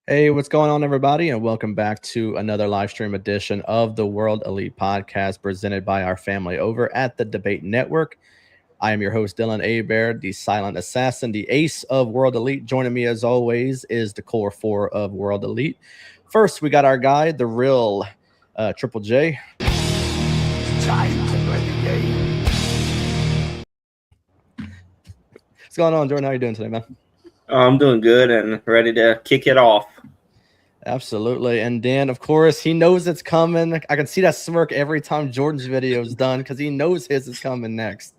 Hey, what's going on, everybody? And welcome back to another live stream edition of the World Elite Podcast presented by our family over at the Debate Network. I am your host, Dylan Abear, the silent assassin, the ace of World Elite. Joining me, as always, is the core four of World Elite. First, we got our guy, the real Triple J. Time to play the game. What's going on, Jordan? How are you doing today, man? I'm doing good and ready to kick it off. Absolutely. And Dan, of course, he knows it's coming. I can see that smirk every time Jordan's video is done because he knows his is coming next.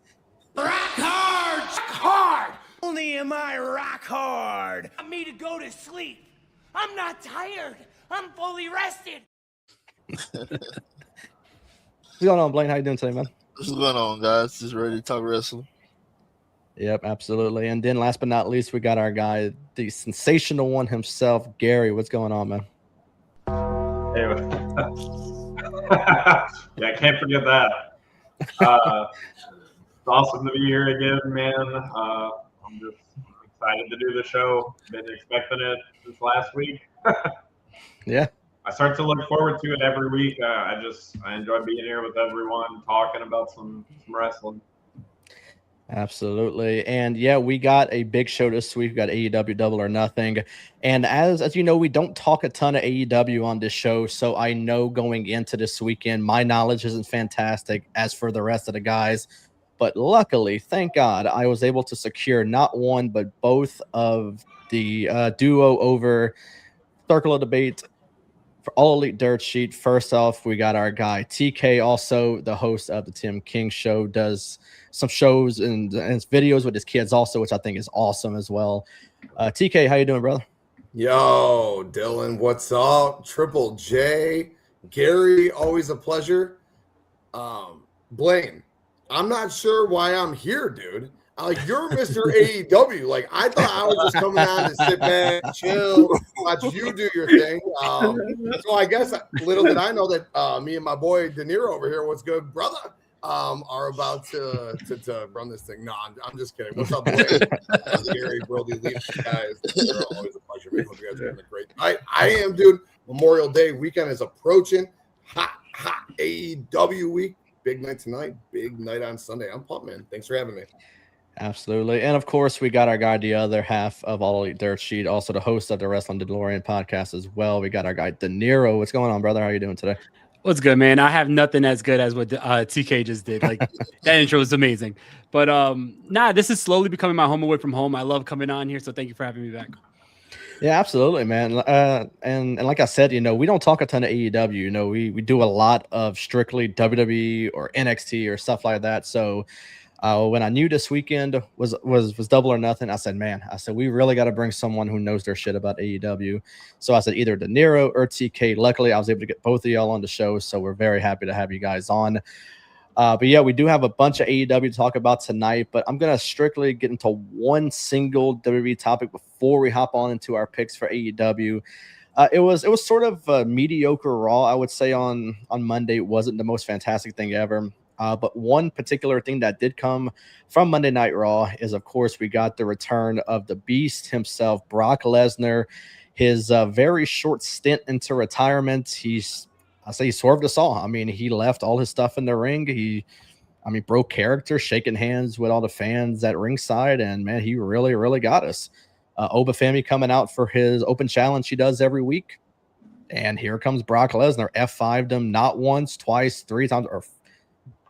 Rock hard! Rock hard! Only am I rock hard. Want me to go to sleep. I'm not tired. I'm fully rested. What's going on, Blaine? How you doing today, man? What's going on, guys? Just ready to talk wrestling. Yep, absolutely. And then last but not least, we got our guy, the sensational one himself, Gary. What's going on, man? Hey, yeah, I can't forget that. It's awesome to be here again, man. I'm just excited to do the show. Been expecting it this last week. Yeah. I start to look forward to it every week. I enjoy being here with everyone, talking about some wrestling. Absolutely. And yeah, we got a big show this week. We got AEW Double or Nothing. And as you know, we don't talk a ton of AEW on this show. So I know going into this weekend, my knowledge isn't fantastic as for the rest of the guys. But luckily, thank God, I was able to secure not one, but both of the duo over Circle of Debate for All Elite Dirt Sheet. First off, we got our guy TK, also the host of the Tim King Show, does some shows and videos with his kids also, which I think is awesome as well. TK, how you doing, brother? Yo, Dylan, what's up? Triple J, Gary, always a pleasure. Blaine, I'm not sure why I'm here, dude. Like, you're Mr. AEW. Like, I thought I was just coming on to sit back, chill, watch you do your thing. So I guess little did I know that me and my boy De Niro over here, what's good, brother, are about to run this thing. No, I'm just kidding. What's up, Blaine? Gary, World Elite guys. They're always a pleasure. I hope you guys are having a great night. I am, dude. Memorial Day weekend is approaching. Hot AEW week. Big night tonight. Big night on Sunday. I'm pumped, man. Thanks for having me. Absolutely. And of course, we got our guy, the other half of All Elite Dirt Sheet, also the host of the Wrestling DeLorean podcast as well. We got our guy, De Niro. What's going on, brother? How are you doing today? What's good, man? I have nothing as good as what TK just did. Like that intro was amazing. But this is slowly becoming my home away from home. I love coming on here, so thank you for having me back. Yeah, absolutely, man. And like I said, we don't talk a ton of AEW. We do a lot of strictly WWE or NXT or stuff like that. So when I knew this weekend was Double or Nothing, I said, we really got to bring someone who knows their shit about AEW. So I said either De Niro or TK. Luckily, I was able to get both of y'all on the show, so we're very happy to have you guys on. But yeah, we do have a bunch of AEW to talk about tonight, but I'm gonna strictly get into one single WWE topic before we hop on into our picks for AEW. It was sort of a mediocre Raw, I would say on Monday. It wasn't the most fantastic thing ever. But one particular thing that did come from Monday Night Raw is, of course, we got the return of the Beast himself, Brock Lesnar. His very short stint into retirement, he swerved us all. I mean, he left all his stuff in the ring. He broke character, shaking hands with all the fans at ringside, and man, he really, really got us. Obafemi coming out for his open challenge he does every week. And here comes Brock Lesnar, F5'd him not once, twice, three times,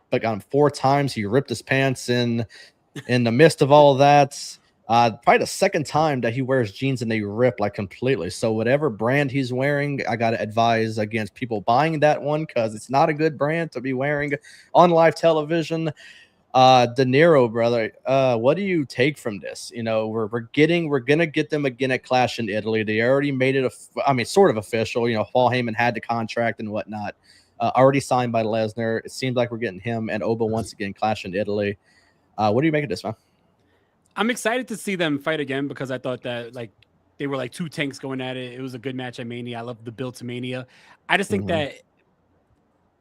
but got him 4 times. He ripped his pants in the midst of all of that. Probably the second time that he wears jeans and they rip like completely. So whatever brand he's wearing, I got to advise against people buying that one because it's not a good brand to be wearing on live television. De Niro, brother, what do you take from this? We're gonna get them again at Clash in Italy. They already made it sort of official. Paul Heyman had the contract and whatnot. Already signed by Lesnar. It seems like we're getting him and Oba once again Clash in Italy. What do you make of this, man? I'm excited to see them fight again because I thought that they were like 2 tanks going at it. It was a good match at Mania. I love the build to Mania. I just think that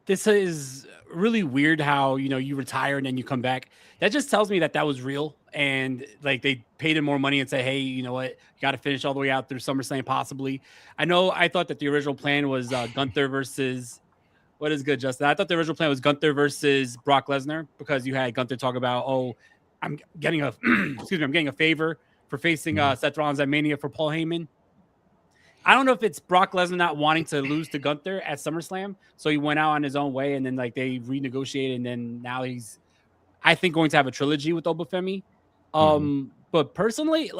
this is really weird how, you retire and then you come back. That just tells me that was real. And they paid him more money and say, hey, you know what? You got to finish all the way out through SummerSlam possibly. I thought that the original plan was Gunther versus... What is good, Justin? I thought the original plan was Gunther versus Brock Lesnar because you had Gunther talk about, I'm getting a I'm getting a favor for facing Seth Rollins at Mania for Paul Heyman. I don't know if it's Brock Lesnar not wanting to lose to Gunther at SummerSlam, so he went out on his own way, and then they renegotiated, and then now he's, I think, going to have a trilogy with Obafemi. But personally,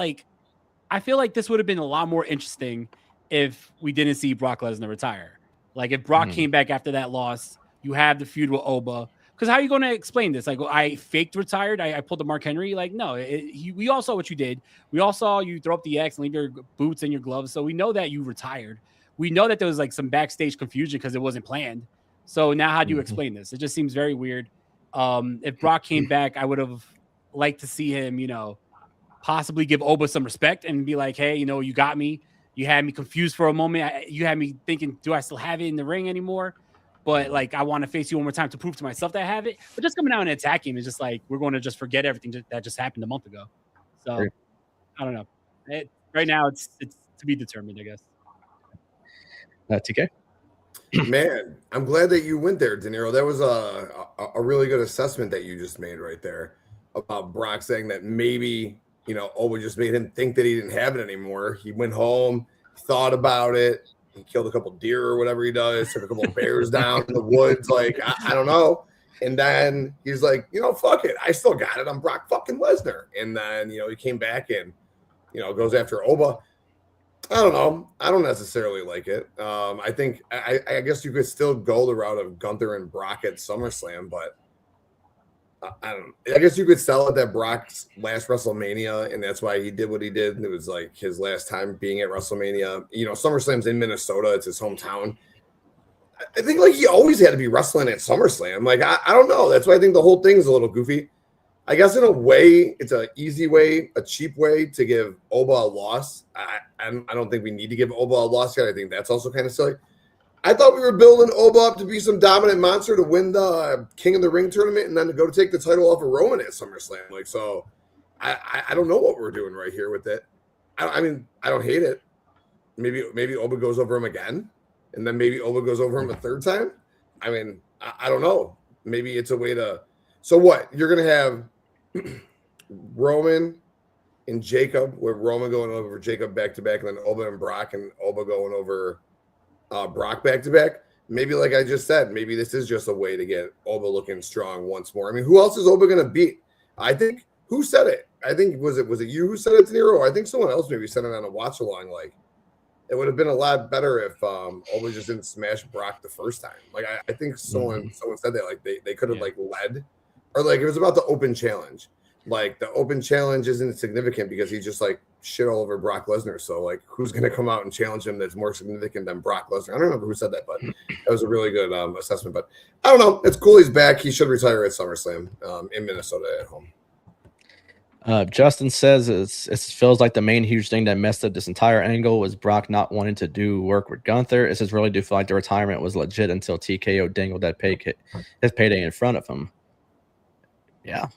I feel like this would have been a lot more interesting if we didn't see Brock Lesnar retire. If Brock came back after that loss, you have the feud with Oba. Because how are you going to explain this? I faked retired. I pulled the Mark Henry. No, we all saw what you did. We all saw you throw up the X and leave your boots and your gloves. So we know that you retired. We know that there was some backstage confusion because it wasn't planned. So now how do you explain this? It just seems very weird. If Brock came back, I would have liked to see him, possibly give Oba some respect and be like, hey, you got me. You had me confused for a moment. You had me thinking, do I still have it in the ring anymore? But I want to face you one more time to prove to myself that I have it. But just coming out and attacking him is just we're going to just forget everything that just happened a month ago. So I don't know. Right now it's to be determined, I guess. TK? Man, I'm glad that you went there, De Niro. That was a really good assessment that you just made right there about Brock saying that maybe, Oba just made him think that he didn't have it anymore. He went home, thought about it. He killed a couple deer or whatever he does, took a couple bears down in the woods. I don't know. And then he's like, fuck it. I still got it. I'm Brock fucking Lesnar. And then, he came back and, goes after Oba. I don't know. I don't necessarily like it. I think, I guess you could still go the route of Gunther and Brock at SummerSlam, but I guess you could sell it that Brock's last WrestleMania, and that's why he did what he did. It was his last time being at WrestleMania. SummerSlam's in Minnesota; it's his hometown. I think he always had to be wrestling at SummerSlam. I don't know. That's why I think the whole thing is a little goofy. I guess in a way, it's an easy way, a cheap way to give Oba a loss. I don't think we need to give Oba a loss yet. I think that's also kind of silly. I thought we were building Oba up to be some dominant monster to win the King of the Ring tournament and then to go to take the title off of Roman at SummerSlam. So I don't know what we're doing right here with it. I don't hate it. Maybe Oba goes over him again, and then maybe Oba goes over him a third time. I don't know. Maybe it's a way to. So what? You're gonna have Roman and Jacob, with Roman going over Jacob back to back, and then Oba and Brock, and Oba going over Brock back to back. maybe like I just said, maybe this is just a way to get Oba looking strong once more. I mean, who else is Oba going to beat? I think, who said it? I think, was it you who said it, De Niro? Or I think someone else maybe said it on a watch along. Like, it would have been a lot better if Oba just didn't smash Brock the first time. Like, I think someone said that, like, they could have, like, led. Or, like, it was about the open challenge. Like, the open challenge isn't significant because he just, like, shit all over Brock Lesnar. So, like, who's going to come out and challenge him that's more significant than Brock Lesnar? I don't remember who said that, but that was a really good assessment. But I don't know. It's cool he's back. He should retire at SummerSlam in Minnesota at home. Justin says it feels like the main huge thing that messed up this entire angle was Brock not wanting to do work with Gunther. It says really do feel like the retirement was legit until TKO dangled that his payday in front of him. Yeah.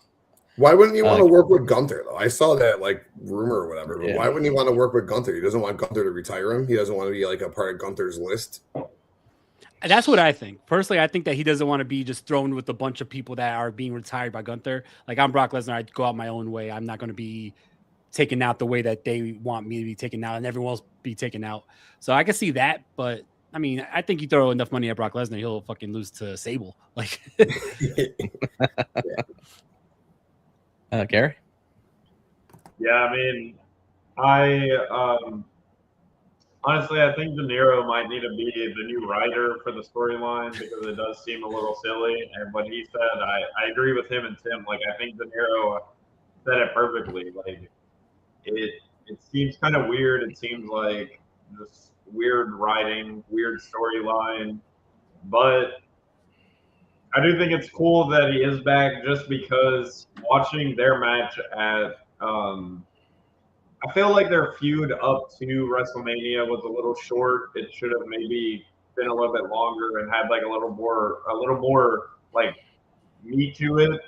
Why wouldn't you want to work with Gunther, though? I saw that, like, rumor or whatever. But why wouldn't he want to work with Gunther? He doesn't want Gunther to retire him. He doesn't want to be, like, a part of Gunther's list. That's what I think. Personally, I think that he doesn't want to be just thrown with a bunch of people that are being retired by Gunther. Like, I'm Brock Lesnar. I'd go out my own way. I'm not going to be taken out the way that they want me to be taken out and everyone else be taken out. So I can see that. But, I mean, I think you throw enough money at Brock Lesnar, he'll fucking lose to Sable. Like, Gary? Yeah, I mean, honestly, I think De Niro might need to be the new writer for the storyline because it does seem a little silly. And what he said, I agree with him and Tim. Like, I think De Niro said it perfectly. Like, it seems kind of weird. It seems like just weird writing, weird storyline. But I do think it's cool that he is back just because watching their match at I feel like their feud up to WrestleMania was a little short. It should have maybe been a little bit longer and had like a little more like meat to it.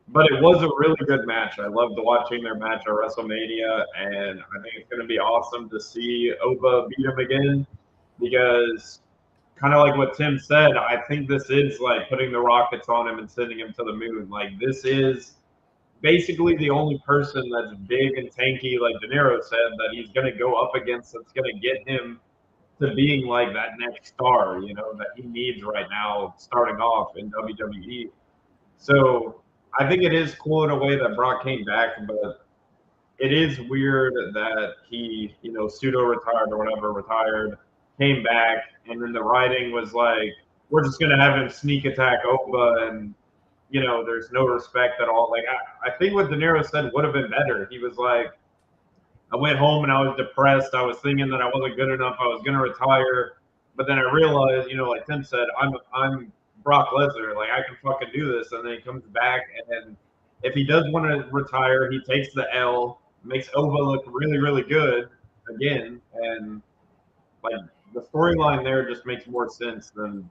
But it was a really good match. I loved watching their match at WrestleMania, and I think it's going to be awesome to see Oba beat him again because kind of like what Tim said, I think this is like putting the rockets on him and sending him to the moon. Like, this is basically the only person that's big and tanky, like De Niro said, that he's going to go up against that's going to get him to being like that next star, you know, that he needs right now starting off in WWE. So I think it is cool in a way that Brock came back, but it is weird that he, you know, pseudo-retired or whatever, retired, came back, and then the writing was like, we're just going to have him sneak attack Oba, and, you know, there's no respect at all. Like, I think what De Niro said would have been better. He was like, I went home and I was depressed. I was thinking that I wasn't good enough. I was going to retire. But then I realized, you know, like Tim said, I'm Brock Lesnar. Like, I can fucking do this. And then he comes back, and then if he does want to retire, he takes the L, makes Oba look really, really good again. And, like, the storyline there just makes more sense than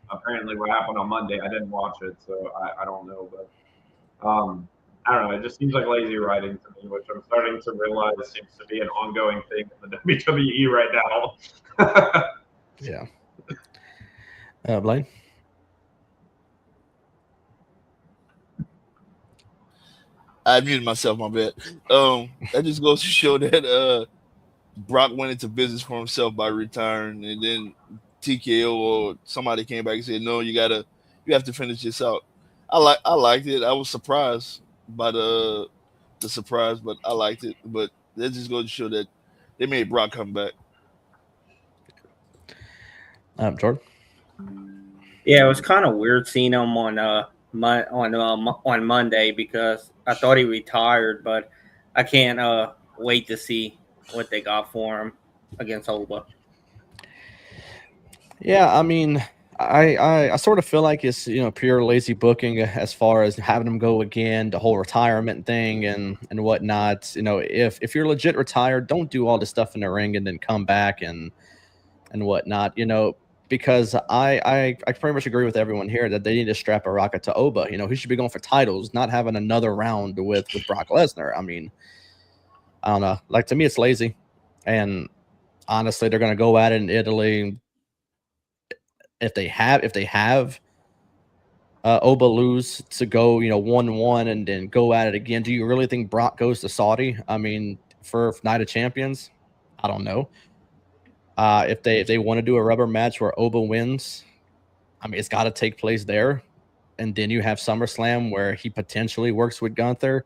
apparently what happened on Monday. I didn't watch it, so I don't know. But I don't know. It just seems like lazy writing to me, which I'm starting to realize seems to be an ongoing thing in the WWE right now. Yeah. Blaine? I muted myself, my bad. That just goes to show that Brock went into business for himself by retiring, and then TKO or somebody came back and said, "No, you have to finish this out." I liked it. I was surprised by the surprise, but I liked it. But that just goes to show that they made Brock come back. Jordan? Yeah, it was kind of weird seeing him on Monday because I thought he retired, but I can't wait to see what they got for him against Oba. Yeah, I mean, I sort of feel like it's, you know, pure lazy booking as far as having him go again, the whole retirement thing and whatnot. You know, if you're legit retired, don't do all this stuff in the ring and then come back and whatnot. You know, because I pretty much agree with everyone here that they need to strap a rocket to Oba. You know, he should be going for titles, not having another round with Brock Lesnar. I mean, I don't know. Like, to me, it's lazy. And honestly, they're going to go at it in Italy. If they have Oba lose to go, you know, 1-1 and then go at it again, do you really think Brock goes to Saudi? I mean, for Night of Champions, I don't know. If they want to do a rubber match where Oba wins I mean, it's got to take place there. And then you have SummerSlam where he potentially works with Gunther.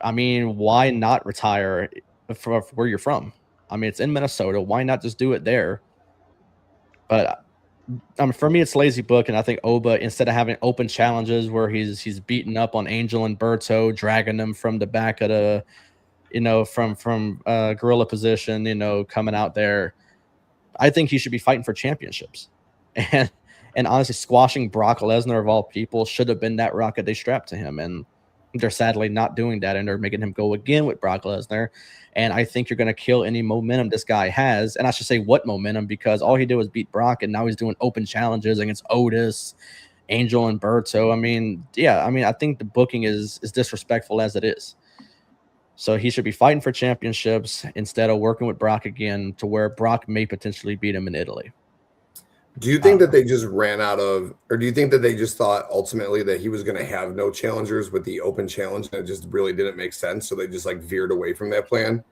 I mean, why not retire from where you're from? I mean, it's in Minnesota. Why not just do it there? But I mean, for me, it's lazy book, and I think Oba, instead of having open challenges where he's beating up on Angel and Berto, dragging them from the back of the, from gorilla position, coming out there, I think he should be fighting for championships. And honestly, squashing Brock Lesnar of all people should have been that rocket they strapped to him, and they're sadly not doing that, and they're making him go again with Brock Lesnar. And I think you're going to kill any momentum this guy has. And I should say what momentum, because all he did was beat Brock, and now he's doing open challenges against Otis, Angel, and Berto. I mean, I think the booking is disrespectful as it is. So he should be fighting for championships instead of working with Brock again, to where Brock may potentially beat him in Italy. Do you think that they just ran out of, or do you think that they just thought ultimately that he was going to have no challengers with the open challenge, and it just really didn't make sense? So they just like veered away from that plan.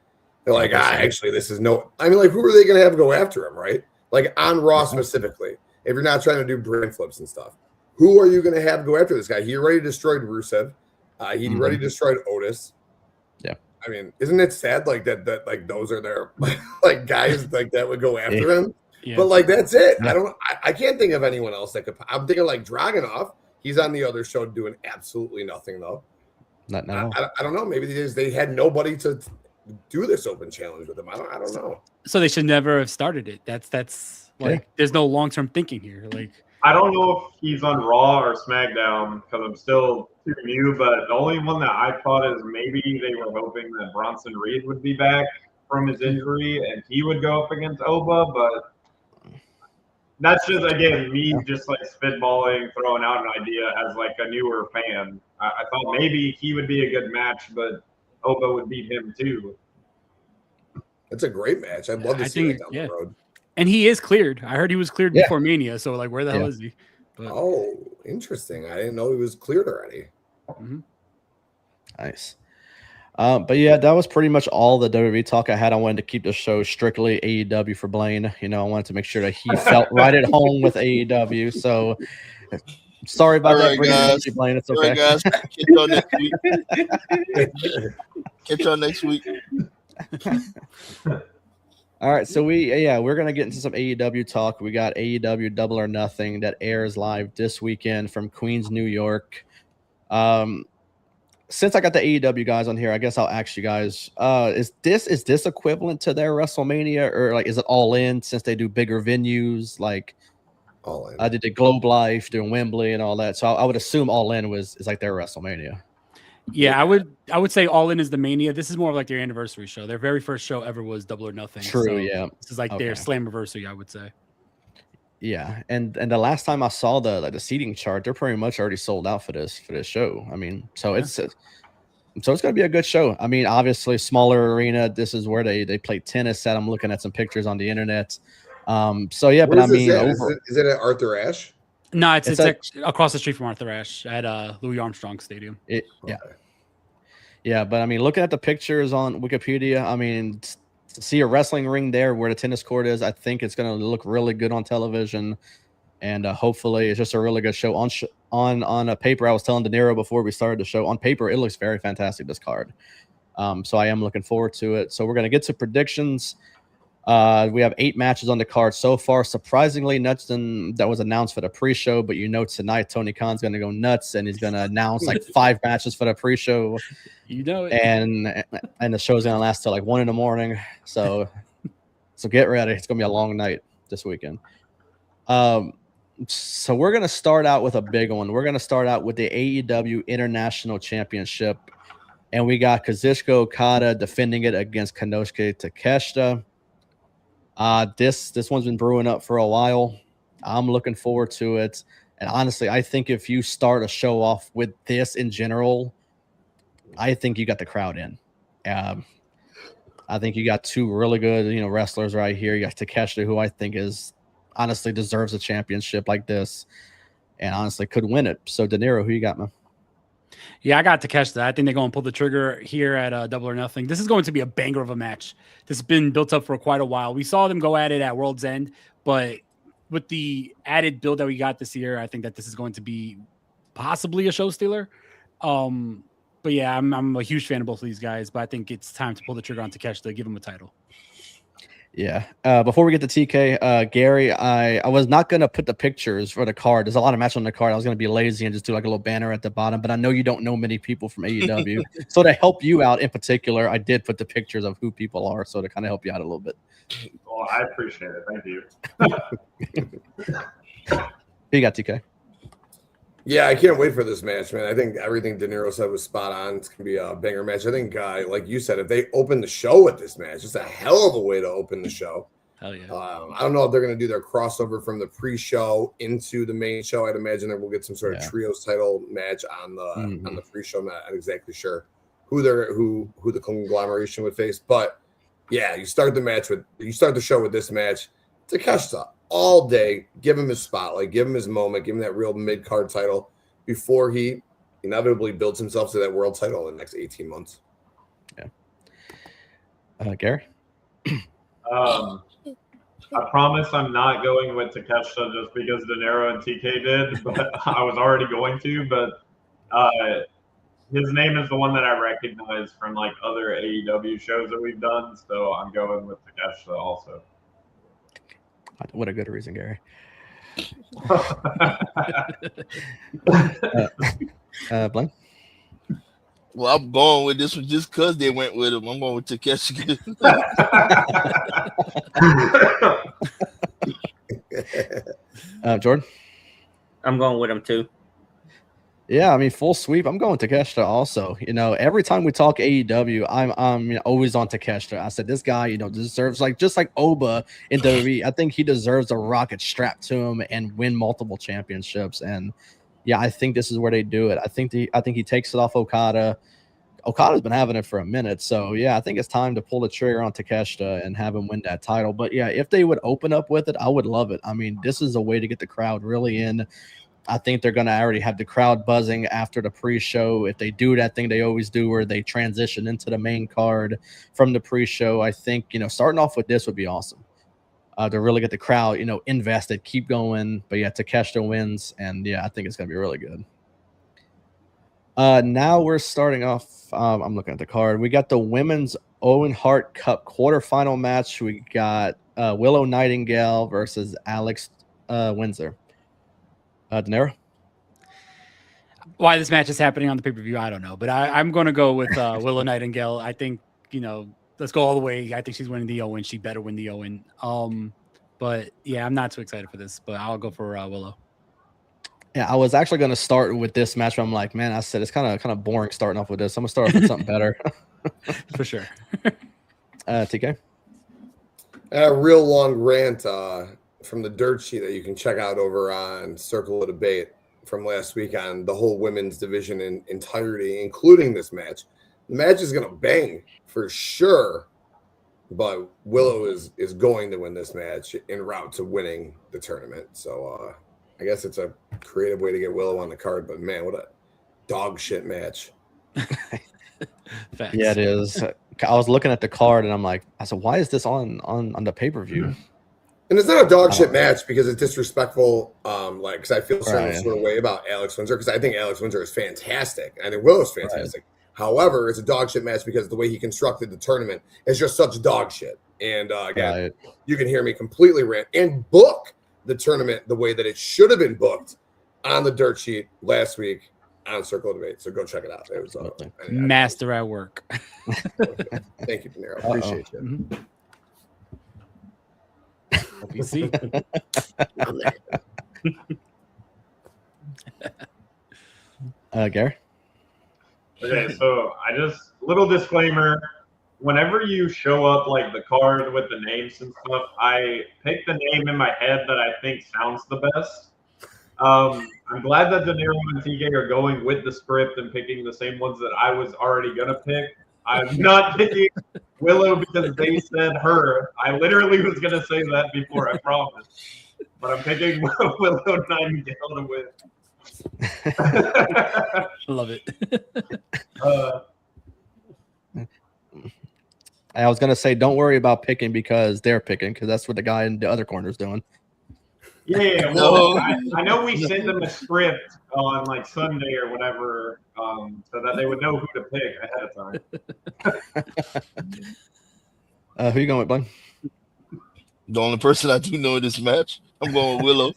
They're like, actually, this is no. I mean, like, who are they going to have go after him, right? Like on Raw specifically, if you're not trying to do brand flips and stuff, who are you going to have go after this guy? He already destroyed Rusev. He already destroyed Otis. Yeah. I mean, isn't it sad like that like those are their like guys like that would go after him? Yeah. But like that's it. I can't think of anyone else that could. I'm thinking like Dragunov. He's on the other show doing absolutely nothing though. Not now. I don't know. Maybe they had nobody to do this open challenge with them. I don't know. So they should never have started it. That's like there's no long-term thinking here. Like I don't know if he's on Raw or SmackDown because I'm still too new. But the only one that I thought is maybe they were hoping that Bronson Reed would be back from his injury and he would go up against Oba, but. That's just, again, me just like spitballing, throwing out an idea as like a newer fan. I thought maybe he would be a good match, but Oba would beat him too. It's a great match. I'd love to see it down the road. And he is cleared. I heard he was cleared before Mania. So like, where the hell is he? But, interesting. I didn't know he was cleared already. Mm-hmm. Nice. But yeah, that was pretty much all the WWE talk I had. I wanted to keep the show strictly AEW for Blaine. I wanted to make sure that he felt right at home with AEW. So sorry about that, guys. Blaine. It's okay. All right, guys. Catch y'all next week. Catch y'all next week. All right, so we're gonna get into some AEW talk. We got AEW Double or Nothing that airs live this weekend from Queens, New York. Since I got the AEW guys on here, I guess I'll ask you guys: is this equivalent to their WrestleMania, or like is it All In since they do bigger venues? Like All In. I did the Globe Life doing Wembley and all that, so I would assume All In is like their WrestleMania. Yeah, I would say All In is the Mania. This is more of like their anniversary show. Their very first show ever was Double or Nothing. True, so yeah. This is like their Slammiversary, I would say. Yeah, and the last time I saw the seating chart, they're pretty much already sold out for this show. I mean, so it's going to be a good show. I mean, obviously smaller arena. This is where they play tennis at. I'm looking at some pictures on the internet. So yeah, but I mean, is it at Arthur Ashe? No, it's across the street from Arthur Ashe at Louis Armstrong Stadium. Yeah, but I mean, looking at the pictures on Wikipedia, I mean, to see a wrestling ring there where the tennis court is, I think it's going to look really good on television, and hopefully, it's just a really good show on a paper. I was telling De Niro before we started the show, on paper, it looks very fantastic, this card. So I am looking forward to it. So we're going to get to predictions. We have 8 matches on the card so far. Surprisingly, nothing that was announced for the pre-show, but tonight Tony Khan's going to go nuts and he's going to announce like 5 matches for the pre-show. You know it. And the show's going to last till like 1 a.m. So get ready. It's going to be a long night this weekend. So we're going to start out with a big one. We're going to start out with the AEW International Championship, and we got Kazuchika Okada defending it against Konosuke Takeshita. This one's been brewing up for a while. I'm looking forward to it. And honestly, I think if you start a show off with this in general, I think you got the crowd in. I think you got 2 really good, wrestlers right here. You got Takeshita, who I think honestly deserves a championship like this, and honestly could win it. So De Niro, who you got, man? Yeah, I got Takeshita. I think they're going to pull the trigger here at Double or Nothing. This is going to be a banger of a match. This has been built up for quite a while. We saw them go at it at World's End, but with the added build that we got this year, I think that this is going to be possibly a show stealer. But yeah, I'm a huge fan of both of these guys, but I think it's time to pull the trigger on Takeshita to give him a title. Yeah. Before we get to TK, Gary, I was not going to put the pictures for the card. There's a lot of matches on the card. I was going to be lazy and just do like a little banner at the bottom, but I know you don't know many people from AEW. So to help you out in particular, I did put the pictures of who people are. So to kind of help you out a little bit. Well, I appreciate it. Thank you. You got TK. Yeah, I can't wait for this match, man. I think everything De Niro said was spot on. It's going to be a banger match. I think, like you said, if they open the show with this match, it's a hell of a way to open the show. Hell yeah. I don't know if they're going to do their crossover from the pre-show into the main show. I'd imagine that we'll get some sort of trios title match on the pre-show. I'm not exactly sure who the conglomeration would face, but yeah, you start the show with this match. Takeshita all day, give him his spotlight, give him his moment, give him that real mid-card title before he inevitably builds himself to that world title in the next 18 months. Yeah. Gary? I promise I'm not going with Takeshita just because De Niro and TK did, but I was already going to, but his name is the one that I recognize from like other AEW shows that we've done, so I'm going with Takeshita also. What a good reason, Gary. Blaine? Well, I'm going with this one just because they went with him. I'm going with Takeshi. Jordan? I'm going with him too. Yeah, I mean, full sweep. I'm going Takeshita also. You know, every time we talk AEW, I'm always on Takeshita. I said this guy, deserves just like Oba in WWE. I think he deserves a rocket strapped to him and win multiple championships. And yeah, I think this is where they do it. I think he takes it off Okada. Okada's been having it for a minute, so yeah, I think it's time to pull the trigger on Takeshita and have him win that title. But yeah, if they would open up with it, I would love it. I mean, this is a way to get the crowd really in. I think they're going to already have the crowd buzzing after the pre-show. If they do that thing they always do where they transition into the main card from the pre-show, I think, starting off with this would be awesome to really get the crowd, invested, keep going. But yeah, Takeshita wins, and yeah, I think it's going to be really good. Now we're starting off. I'm looking at the card. We got the Women's Owen Hart Cup quarterfinal match. We got Willow Nightingale versus Alex Windsor. De Niro? Why this match is happening on the pay-per-view, I don't know. But I'm going to go with Willow Nightingale. I think, let's go all the way. I think she's winning the Owen. She better win the Owen. But, yeah, I'm not too excited for this. But I'll go for Willow. Yeah, I was actually going to start with this match, but I'm like, man, I said it's kind of boring starting off with this. I'm going to start off with something better. For sure. TK? A real long rant from the dirt sheet that you can check out over on Circle of Debate from last week on the whole women's division in entirety, including this match. The match is going to bang for sure, but Willow is going to win this match en route to winning the tournament. So I guess it's a creative way to get Willow on the card, but man, what a dog shit match. Facts. Yeah, it is. I was looking at the card and I said, why is this on the pay-per-view? And it's not a dog shit match because it's disrespectful. Because I feel certain sort of way about Alex Windsor because I think Alex Windsor is fantastic. I think Willow's fantastic. Right. However, it's a dog shit match because the way he constructed the tournament is just such dog shit. And again, you can hear me completely rant and book the tournament the way that it should have been booked on the dirt sheet last week on Circle of Debate. So go check it out. It was master at work. Thank you, De Niro. Appreciate you. Mm-hmm. PC. Gary? Okay, so little disclaimer. Whenever you show up like the card with the names and stuff, I pick the name in my head that I think sounds the best. I'm glad that De Niro and TK are going with the script and picking the same ones that I was already going to pick. I'm not picking Willow because they said her. I literally was going to say that before, I promise. But I'm picking Willow Nightingale to win. Love it. I was going to say, don't worry about picking because they're picking because that's what the guy in the other corner is doing. Yeah, No. well, I know we sent them a script on like Sunday or whatever, so that they would know who to pick ahead of time. Who you going with, Blaine? The only person I do know in this match, I'm going with Willow.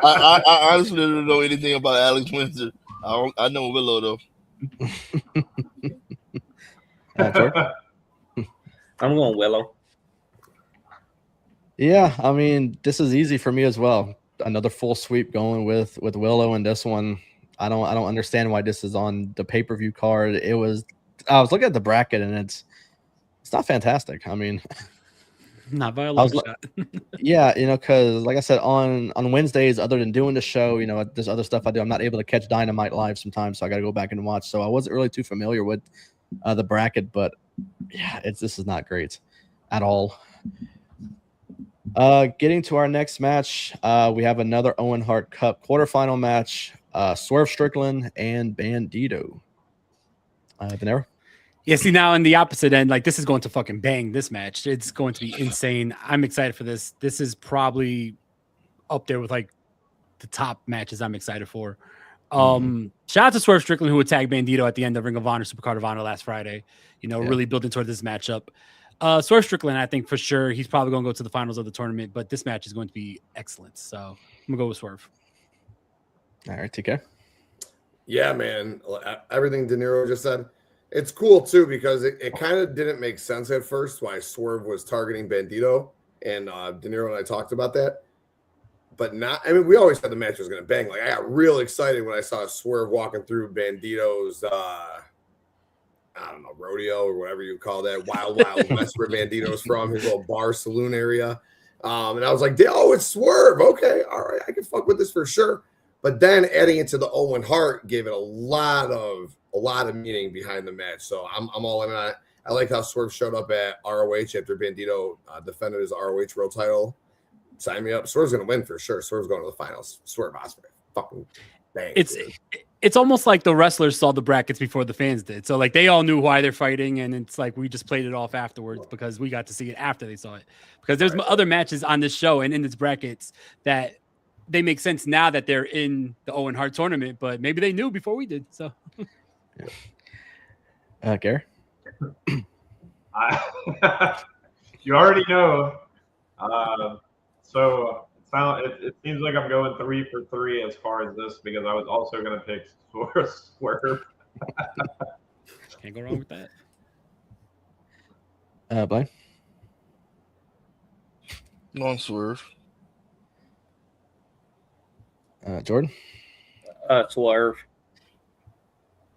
I honestly don't know anything about Alex Windsor. I know Willow though. Jordan? I'm going Willow. Yeah, I mean, this is easy for me as well. Another full sweep going with Willow, and this one, I don't understand why this is on the pay-per-view card. I was looking at the bracket, and it's not fantastic. I mean, not by a long shot. Yeah, because like I said, on Wednesdays, other than doing the show, there's other stuff I do. I'm not able to catch Dynamite live sometimes, so I got to go back and watch. So I wasn't really too familiar with the bracket, but yeah, this is not great at all. Getting to our next match, we have another Owen Hart Cup quarterfinal match. Swerve Strickland and Bandito. Venero? Yeah, see, now in the opposite end, like this is going to fucking bang this match. It's going to be insane. I'm excited for this. This is probably up there with like the top matches I'm excited for. Shout out to Swerve Strickland, who attacked Bandito at the end of Ring of Honor, Supercard of Honor last Friday. Really building toward this matchup. Swerve Strickland, I think for sure he's probably going to go to the finals of the tournament, but this match is going to be excellent. So I'm gonna go with Swerve. All right, TK. Yeah, man. Everything De Niro just said. It's cool too because it kind of didn't make sense at first why Swerve was targeting Bandito, and De Niro and I talked about that. But I mean, we always thought the match was going to bang. Like I got real excited when I saw Swerve walking through Bandito's, I don't know, rodeo or whatever you call that, wild west where Bandito's from, his little bar saloon area. And I was like, oh, it's Swerve. Okay, all right, I can fuck with this for sure. But then adding it to the Owen Hart gave it a lot of meaning behind the match. So I'm all in on it. I like how Swerve showed up at ROH after Bandito defended his ROH world title. Sign me up. Swerve's going to win for sure. Swerve's going to the finals. Swerve Osprey. Fucking bang. It's almost like the wrestlers saw the brackets before the fans did. So like they all knew why they're fighting, and it's like we just played it off afterwards because we got to see it after they saw it. Because there's other matches on this show and in its brackets that they make sense now that they're in the Owen Hart tournament, but maybe they knew before we did. So, Gary? You already know. So it seems like I'm going 3 for 3 as far as this because I was also going to pick Swerve. Can't go wrong with that. Blaine? Non Swerve. Jordan? Swerve.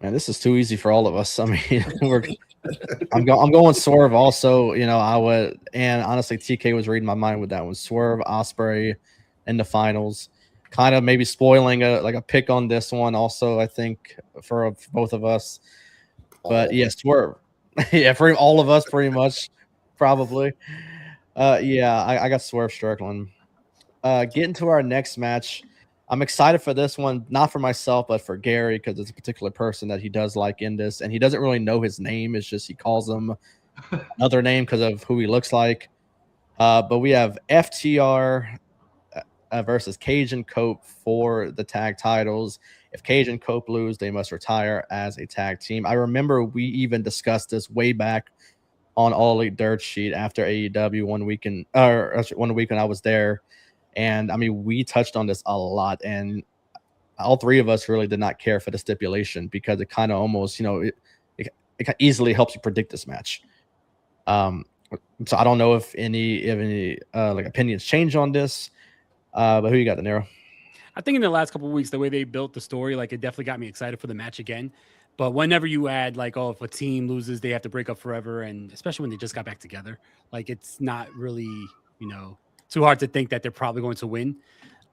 Man, this is too easy for all of us. I mean, I'm going Swerve also. I would, and honestly, TK was reading my mind with that one. Swerve, Osprey in the finals. Kind of maybe spoiling a pick on this one also, I think, for both of us. But yeah, Swerve. Yeah, for all of us pretty much, probably. Yeah, I got Swerve Strickland. Getting to our next match. I'm excited for this one, not for myself, but for Gary, because it's a particular person that he does like in this, and he doesn't really know his name. It's just he calls him another name because of who he looks like. But we have FTR versus Cage and Cope for the tag titles. If Cage and Cope lose, they must retire as a tag team. I remember we even discussed this way back on All Elite Dirt Sheet after AEW one week when I was there. And I mean, we touched on this a lot, and all three of us really did not care for the stipulation because it kind of almost, it easily helps you predict this match. So I don't know if any like opinions change on this, but who you got, De Niro? I think in the last couple of weeks, the way they built the story, like it definitely got me excited for the match again. But whenever you add like, oh, if a team loses, they have to break up forever, and especially when they just got back together, like it's not really, too hard to think that they're probably going to win.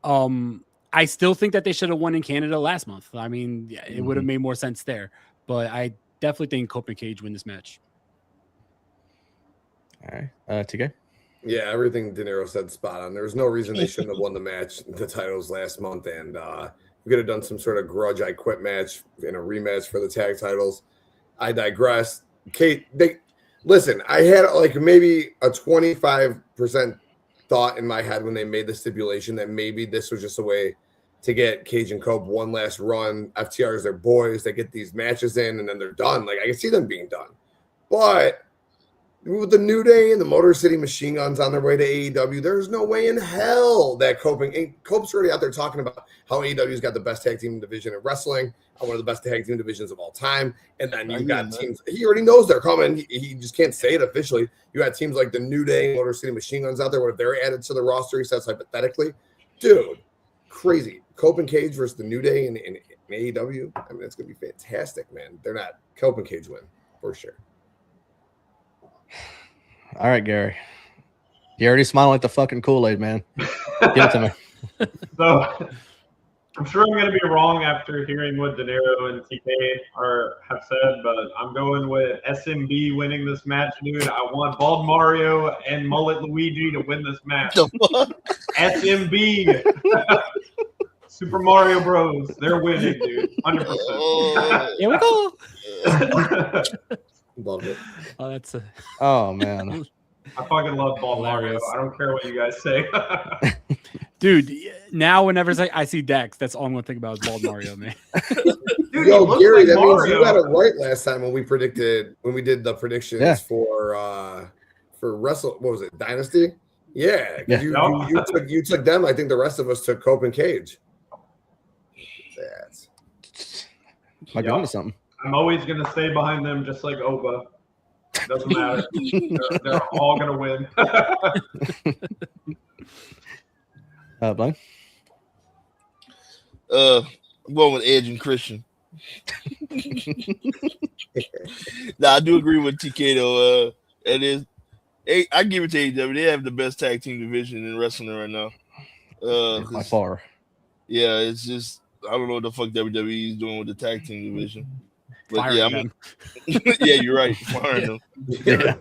I still think that they should have won in Canada last month. I mean, it would have made more sense there. But I definitely think Cope and Cage win this match. All right. TK? Yeah, everything De Niro said spot on. There's no reason they shouldn't have won the titles last month. And we could have done some sort of grudge I quit match in a rematch for the tag titles. I digress. Kate, listen, I had like maybe a 25% thought in my head when they made the stipulation that maybe this was just a way to get Cage and Cope one last run. FTR is their boys. They get these matches in and then they're done. Like I can see them being done. But with the New Day and the Motor City Machine Guns on their way to AEW, there's no way in hell that Cope's already out there talking about how AEW's got the best tag team division in wrestling, one of the best tag team divisions of all time. And then you've got teams, he already knows they're coming. He just can't say it officially. You got teams like the New Day, Motor City Machine Guns out there. What if they're added to the roster? He says hypothetically. Dude, crazy. Cope and Cage versus the New Day in AEW. I mean, it's going to be fantastic, man. They're not. Cope and Cage win for sure. All right, Gary. You already smiling like the fucking Kool-Aid, man. Give it to me. So I'm sure I'm going to be wrong after hearing what De Niro and TK have said, but I'm going with SMB winning this match, dude. I want Bald Mario and Mullet Luigi to win this match. SMB. Super Mario Bros. They're winning, dude. 100%. Here we go. Love it. Oh, that's a. Oh man. I fucking love Bald Mario. I don't care what you guys say. Dude, now whenever I see Dex, that's all I'm gonna think about is Bald Mario, man. Dude, Yo, Gary, like that Mario. means you got it right last time when we did the predictions for Wrestle. What was it, Dynasty? Yeah, you took them. I think the rest of us took Cope and Cage. That's Might be onto something. I'm always gonna stay behind them, just like Oba. Doesn't matter. They're all gonna win. Blaine? I'm going with Edge and Christian. I do agree with TK though. It is. I give it to AEW. They have the best tag team division in wrestling right now. By far. Yeah, it's just I don't know what the fuck WWE is doing with the tag team division. But Firing yeah, you're right. Firing them. Yeah.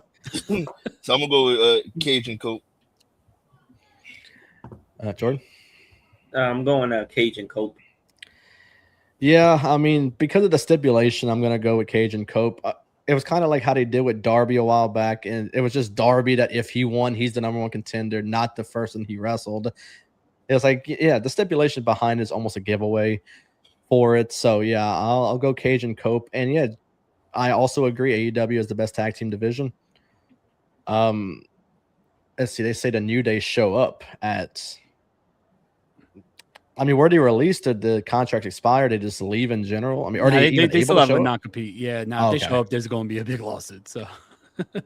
So I'm gonna go with Cage and Cope. Jordan? I'm going Cage and Cope. Yeah, I mean, because of the stipulation, I'm gonna go with Cage and Cope. It was kind of like how they did with Darby a while back, and it was just Darby that if he won, he's the number one contender, not the person he wrestled. It was like, yeah, the stipulation behind it is almost a giveaway for it. So yeah, I'll go Cage and Cope, and yeah, I also agree AEW is the best tag team division. Let's see, they say the New Day show up at. I mean, where they released the contract expired, they just leave in general. I mean, are they still have a non-compete? Yeah, now if they show up, there's going to be a big lawsuit. So, and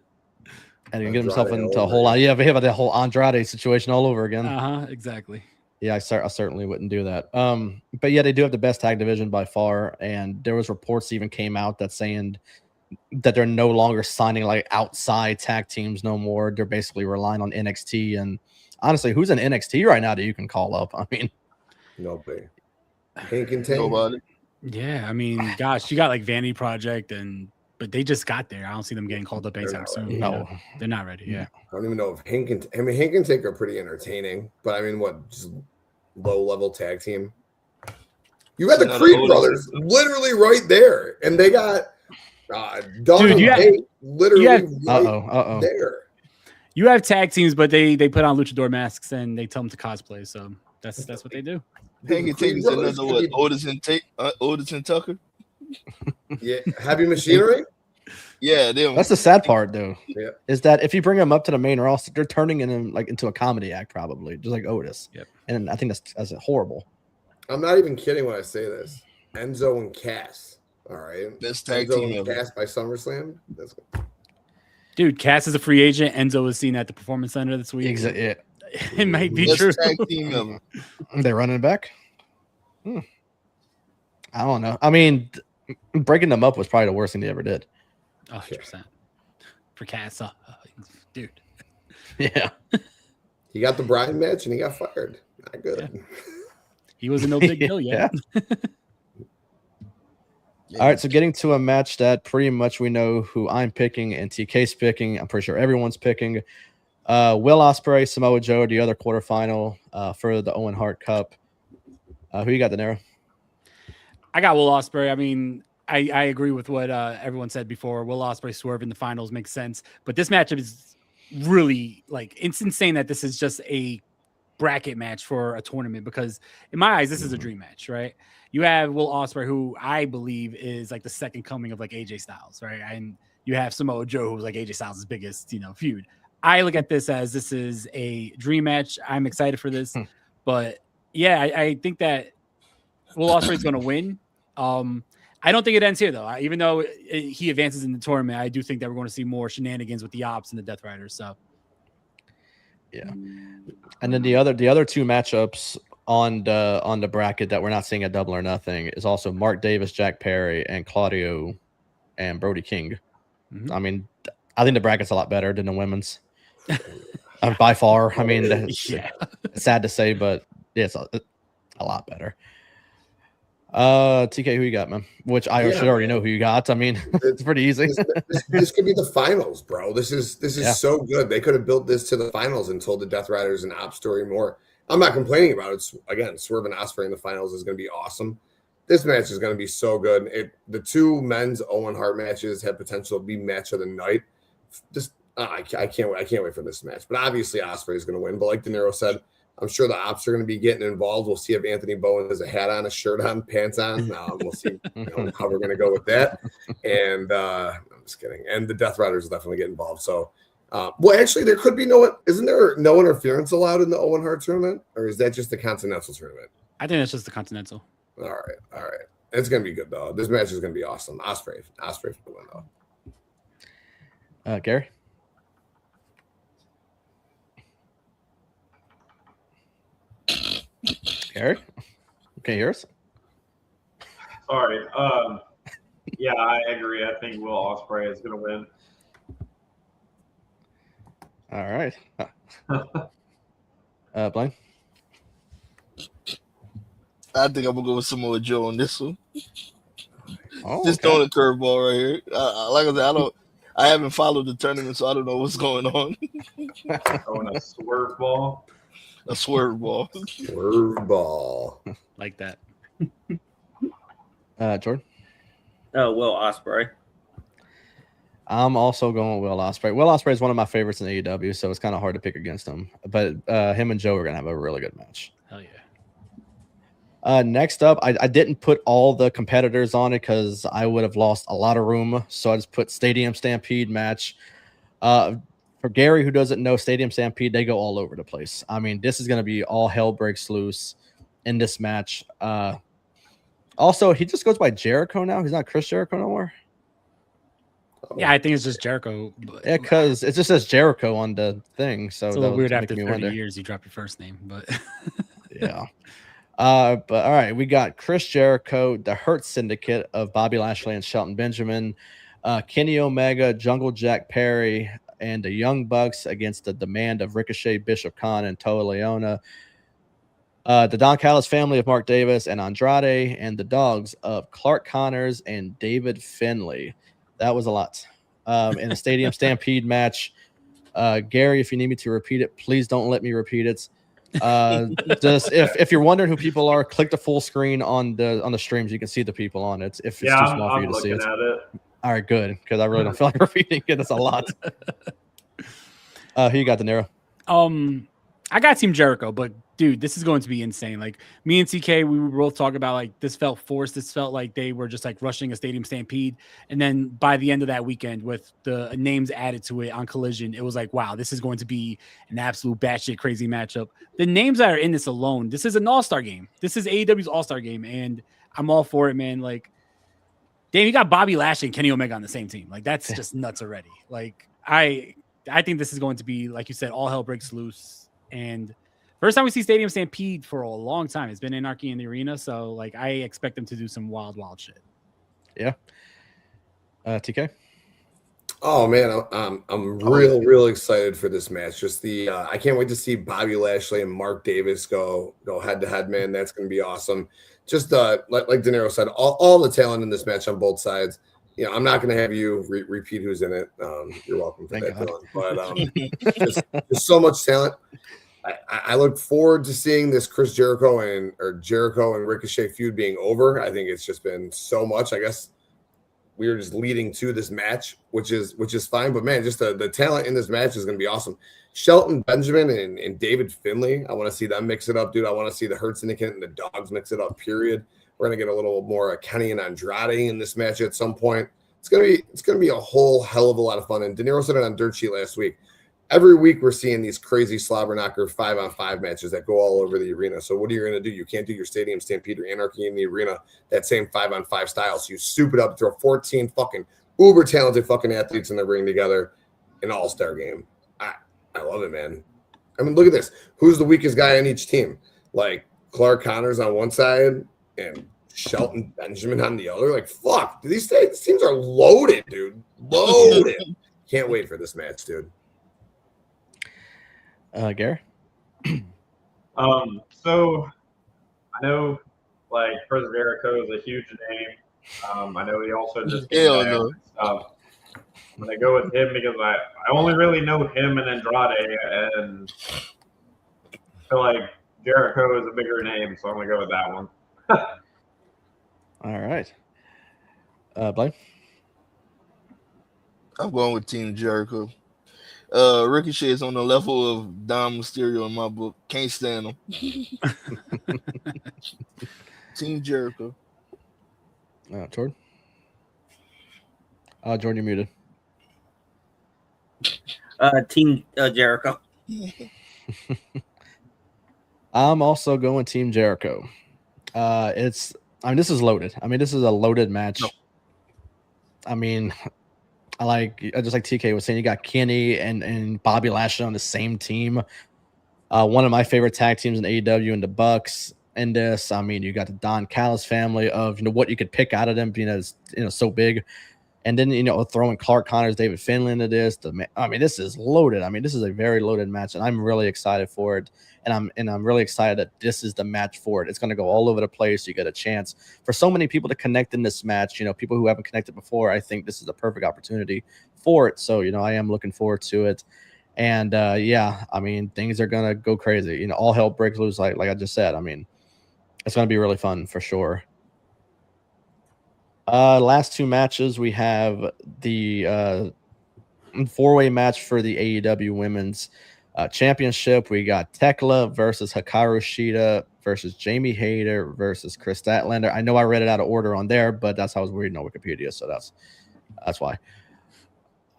he can get himself into a whole lot. Yeah, but the whole Andrade situation all over again. Exactly. Yeah, I certainly wouldn't do that. But yeah, they do have the best tag division by far, and there was reports even came out that saying that they're no longer signing like outside tag teams no more. They're basically relying on NXT, and honestly, who's in NXT right now that you can call up? I mean. Nobody. Nobody. Yeah, I mean, gosh, you got like Vanity Project, but they just got there. I don't see them getting called up anytime soon. No, they're not ready. Yeah, I don't even know if Hank and Take are pretty entertaining, but I mean, what, just low-level tag team? You got the Creed brothers literally right there, and they got Dawn and Kate literally right there. You have tag teams, but they put on luchador masks and they tell them to cosplay. So that's what they do. Hank and Tate is another what? Otis and Tucker. Yeah, Heavy Machinery. Yeah, that's the sad part, though. Yeah, is that if you bring them up to the main roster, they're turning into a comedy act, probably just like Otis. Yep. And I think that's horrible. I'm not even kidding when I say this. Enzo and Cass. All right, best tag Enzo team and ever. Cass by SummerSlam. That's good. Dude, Cass is a free agent. Enzo was seen at the Performance Center this week. Exactly. It might be best true. Tag team ever. They're running it back. I don't know. I mean, breaking them up was probably the worst thing they ever did. 100%. For Cass, dude. Yeah. He got the Bryan match and he got fired. Not good. Yeah. He was a no big deal yet. All right, so getting to a match that pretty much we know who I'm picking and TK's picking. I'm pretty sure everyone's picking. Will Ospreay, Samoa Joe, the other quarterfinal for the Owen Hart Cup. Who you got, De Niro? I got Will Ospreay. I mean, I agree with what everyone said before. Will Ospreay swerve in the finals makes sense, but this matchup is really like it's insane that this is just a bracket match for a tournament, because in my eyes, this is a dream match, right? You have Will Ospreay, who I believe is like the second coming of like AJ Styles, right? And you have Samoa Joe, who's like AJ Styles' biggest, feud. I look at this as this is a dream match. I'm excited for this, but yeah, I think that Will Ospreay is going to win. I don't think it ends here though. Even though he advances in the tournament, I do think that we're going to see more shenanigans with the Ops and the Death Riders. So. Yeah, and then the other two matchups on the bracket that we're not seeing at Double or Nothing is also Mark Davis, Jack Perry, and Claudio and Brody King. Mm-hmm. I mean, I think the bracket's a lot better than the women's by far. I mean, it's sad to say, but yeah, it's a lot better. TK, who you got, man? Which I should already know who you got. I mean, it's pretty easy. This could be the finals, bro. This is so good. They could have built this to the finals and told the Death Riders and Op story more. I'm not complaining about it. Again, Swerve and Ospreay in the finals is going to be awesome. This match is going to be so good. The two men's Owen Hart matches have potential to be match of the night. I can't wait for this match. But obviously, Ospreay is going to win. But like De Niro said, I'm sure the Ops are going to be getting involved. We'll see if Anthony Bowen has a hat on, a shirt on, pants on. We'll see how we're going to go with that. And I'm just kidding. And the Death Riders will definitely get involved. So, well, actually, there could be isn't there no interference allowed in the Owen Hart tournament? Or is that just the Continental tournament? I think that's just the Continental. All right. It's going to be good, though. This match is going to be awesome. Ospreay for the win, though. Gary? Gary? Okay, hear us? Sorry. Yeah, I agree. I think Will Ospreay is going to win. All right. Blaine? I think I'm going to go with Samoa Joe on this one. Just throwing a curveball right here. Like I said, I haven't followed the tournament, so I don't know what's going on. Throwing a swerve ball. A swerve ball. Swerve ball. Like that. Jordan? Will Ospreay. I'm also going with Will Ospreay. Will Ospreay is one of my favorites in AEW, so it's kind of hard to pick against him. But him and Joe are going to have a really good match. Hell yeah. Next up, I didn't put all the competitors on it because I would have lost a lot of room. So I just put Stadium Stampede match. For Gary, who doesn't know, Stadium Stampede, they go all over the place. I mean, this is going to be all hell breaks loose in this match. Also, he just goes by Jericho now. He's not Chris Jericho no more. Yeah, I think it's just Jericho. Yeah, because it just says Jericho on the thing. So it's a little weird after 30 years you drop your first name, but yeah. But all right, we got Chris Jericho, the Hurt Syndicate of Bobby Lashley and Shelton Benjamin, Kenny Omega, Jungle Jack Perry, and the Young Bucks against the Demand of Ricochet, Bishop Khan, and Toa Leona. The Don Callis family of Mark Davis and Andrade, and the Dogs of Clark Connors and David Finlay. That was a lot. In a Stadium Stampede match. Gary, if you need me to repeat it, please don't let me repeat it. Just if you're wondering who people are, click the full screen on the streams. You can see the people on it. If it's too small for you to see it. All right, good, because I really don't feel like repeating it. It's a lot. Who you got, De Niro? I got Team Jericho, but dude, this is going to be insane. Like me and TK, we were both talking about like this felt forced. This felt like they were just like rushing a Stadium Stampede. And then by the end of that weekend, with the names added to it on Collision, it was like, wow, this is going to be an absolute batshit crazy matchup. The names that are in this alone, this is an all-star game. This is AEW's all-star game, and I'm all for it, man. Like, damn, you got Bobby Lashley and Kenny Omega on the same team. Like, that's just nuts already. Like, I think this is going to be, like you said, all hell breaks loose. And first time we see Stadium Stampede for a long time. It's been Anarchy in the Arena, so like I expect them to do some wild shit. Yeah. TK. Oh man, I'm real excited for this match. Just I can't wait to see Bobby Lashley and Mark Davis go head to head. Man, that's going to be awesome. Just like De Niro said, all the talent in this match on both sides. You know, I'm not going to have you repeat who's in it. You're welcome for that, Dylan. But just so much talent. I look forward to seeing this Chris Jericho and Ricochet feud being over. I think it's just been so much. I guess we were just leading to this match, which is fine. But man, just the talent in this match is going to be awesome. Shelton Benjamin and David Finlay, I want to see them mix it up, dude. I want to see the Hurt Syndicate and the Dogs mix it up. Period. We're gonna get a little more Kenny and Andrade in this match at some point. It's gonna be a whole hell of a lot of fun. And De Niro said it on Dirt Sheet last week. Every week we're seeing these crazy slobber knocker 5-on-5 matches that go all over the arena. So what are you going to do? You can't do your Stadium Stampede or Anarchy in the arena that same 5-on-5 style. So you soup it up, throw 14 fucking uber talented fucking athletes in the ring together, an all-star game. I love it, man. I mean, look at this. Who's the weakest guy on each team? Like Clark Connors on one side and Shelton Benjamin on the other. Like, fuck. These teams are loaded, dude. Loaded. Can't wait for this match, dude. Gary? So I know like Chris Jericho is a huge name. I know he also just came down and stuff. I'm gonna go with him because I only really know him and Andrade, and I feel like Jericho is a bigger name, so I'm gonna go with that one. All right. Blaine? I'm going with Team Jericho. Ricochet is on the level of Dom Mysterio in my book. Can't stand him. Team Jericho. Jordan? Jordan, you're muted. Team Jericho. I'm also going Team Jericho. This is loaded. I mean, this is a loaded match. No. I mean, just like TK was saying, you got Kenny and Bobby Lashley on the same team. One of my favorite tag teams in AEW and the Bucks in this. I mean, you got the Don Callis family of what you could pick out of them, so big. And then throwing Clark Connors, David Finlay into this. This is loaded. I mean, this is a very loaded match, and I'm really excited for it. And I'm really excited that this is the match for it. It's going to go all over the place. You get a chance for so many people to connect in this match. People who haven't connected before. I think this is a perfect opportunity for it. So I am looking forward to it. And things are going to go crazy. All hell breaks loose. Like I just said. I mean, it's going to be really fun for sure. Last two matches, we have the four-way match for the AEW Women's Championship. We got Tekla versus Hikaru Shida versus Jamie Hayter versus Chris Statlander. I know I read it out of order on there, but that's how I was reading on Wikipedia, so that's why.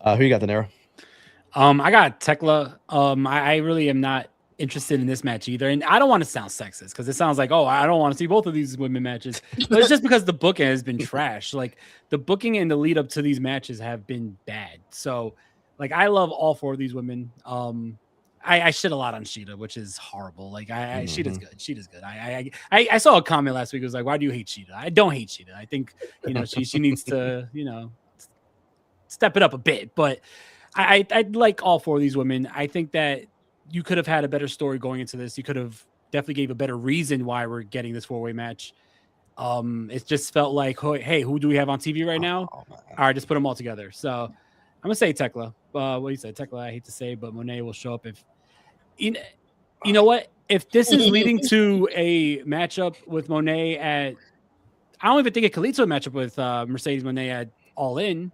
Who you got, De Niro? I got Tekla. I really am not interested in this match either, and I don't want to sound sexist because it sounds like, I don't want to see both of these women matches, but it's just because the booking has been trash. Like the booking and the lead up to these matches have been bad. So like I love all four of these women. I shit a lot on Shida, which is horrible. Like Shida's good. Shida's good. I saw a comment last week. It was like, why do you hate Shida? I don't hate Shida. I think she needs to step it up a bit. But I like all four of these women. I think that you could have had a better story going into this. You could have definitely gave a better reason why we're getting this four-way match. It just felt like, hey, who do we have on TV right now? All right, just put them all together. So I'm gonna say Tekla. What do you say, Tekla? I hate to say, but Monet will show up if you know what? If this is leading to a matchup with Monet I don't even think it could lead to a matchup with Mercedes Monet at All In,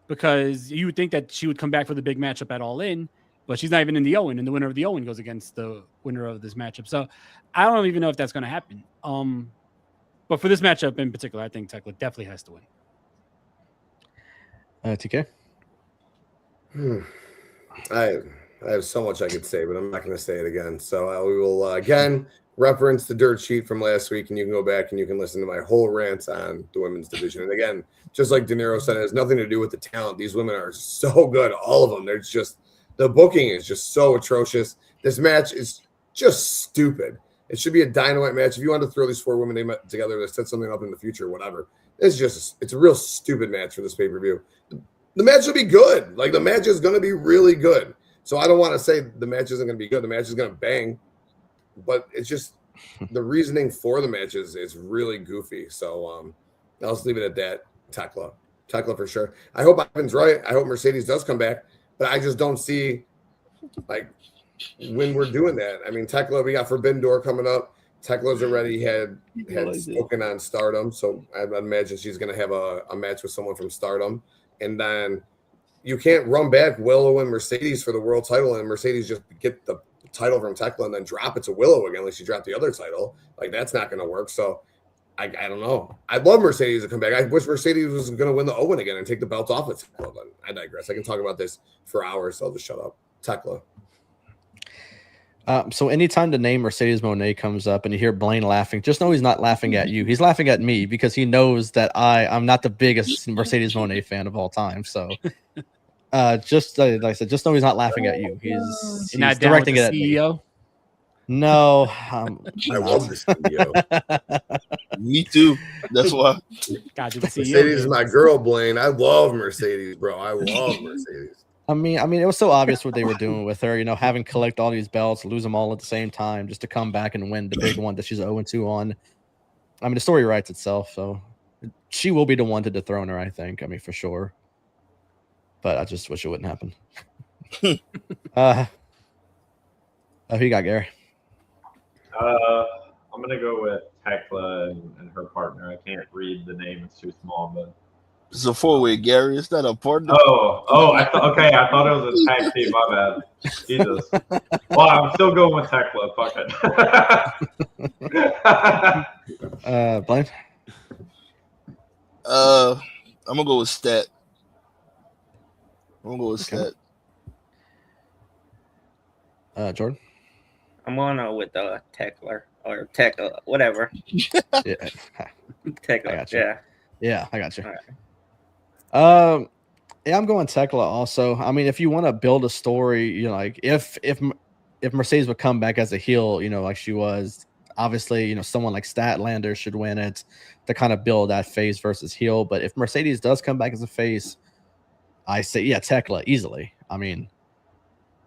because you would think that she would come back for the big matchup at All In. But she's not even in the Owen, and the winner of the Owen goes against the winner of this matchup. So I don't even know if that's going to happen. But for this matchup in particular, I think Tekla definitely has to win. TK? I have so much I could say, but I'm not going to say it again. So we will, again, reference the dirt sheet from last week, and you can go back and you can listen to my whole rant on the women's division. And again, just like De Niro said, it has nothing to do with the talent. These women are so good, all of them. They're just... The booking is just so atrocious. This match is just stupid. It should be a dynamite match. If you want to throw these four women together to set something up in the future, whatever. It's a real stupid match for this pay-per-view. The match will be good. Like, the match is going to be really good. So I don't want to say the match isn't going to be good. The match is going to bang. But it's just the reasoning for the match is really goofy. So I'll just leave it at that. Tekla for sure. I hope Ivan's right. I hope Mercedes does come back. But I just don't see, like, when we're doing that. I mean, Tekla, we got Forbidden Door coming up. Tekla's already had realize it. spoken on Stardom, so I imagine she's going to have a match with someone from Stardom. And then you can't run back Willow and Mercedes for the world title, and Mercedes just get the title from Tekla and then drop it to Willow again, like she dropped the other title. Like, that's not going to work. So I don't know. I'd love Mercedes to come back. I wish Mercedes was going to win the Owen again and take the belt off of Tekla, but I digress. I can talk about this for hours, so I'll just shut up. Tekla. So anytime the name Mercedes Moné comes up and you hear Blaine laughing, just know he's not laughing at you. He's laughing at me because he knows that I'm not the biggest Mercedes Moné fan of all time. So just like I said, just know he's not laughing at you. He's not directing it down at with the me. CEO. No, I love this video. Me too. That's why. God, the CEO. Mercedes is my girl, Blaine. I love Mercedes, bro. I love Mercedes. I mean, it was so obvious what they were doing with her, having collect all these belts, lose them all at the same time, just to come back and win the big one that she's 0-2 on. I mean, the story writes itself, so she will be the one to dethrone her, I think. I mean, for sure. But I just wish it wouldn't happen. Who you got, Gary? I'm gonna go with Tekla and her partner. I can't read the name; it's too small. But It's a 4-way, Gary. It's not a partner. I thought it was a tag team. My bad. Jesus. Well, I'm still going with Tekla. Fuck it. Blaine? I'm gonna go with Stat. I'm gonna go with Stat. Jordan? I'm going with Tekla or Tekla, whatever. Yeah. Tekla. I got you. Yeah. I got you. All right. Yeah, I'm going Tekla also. I mean, if you want to build a story, like if Mercedes would come back as a heel, like she was, obviously, someone like Statlander should win it to kind of build that face versus heel. But if Mercedes does come back as a face, I say, yeah, Tekla easily. I mean,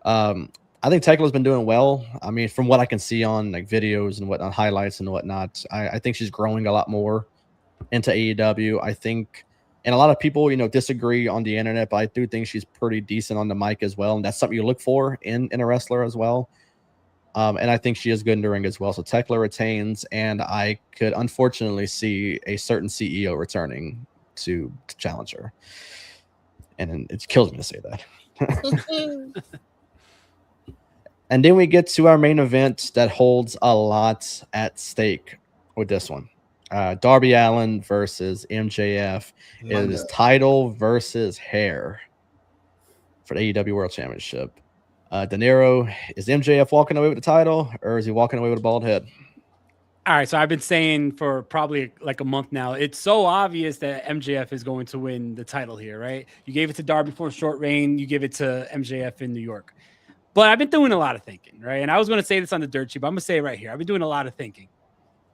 I think Tekla's been doing well. I mean, from what I can see on like videos and whatnot, highlights and whatnot, I think she's growing a lot more into AEW. I think, and a lot of people, disagree on the internet, but I do think she's pretty decent on the mic as well. And that's something you look for in a wrestler as well. And I think she is good in the ring as well. So Tekla retains, and I could unfortunately see a certain CEO returning to challenge her. And it kills me to say that. And then we get to our main event that holds a lot at stake with this one. Darby Allin versus MJF. It is title versus hair for the AEW World Championship. De Niro, is MJF walking away with the title, or is he walking away with a bald head? All right, so I've been saying for probably like a month now, it's so obvious that MJF is going to win the title here, right? You gave it to Darby for a short reign. You give it to MJF in New York. But I've been doing a lot of thinking, right? And I was going to say this on the dirt sheet, but I'm going to say it right here. I've been doing a lot of thinking.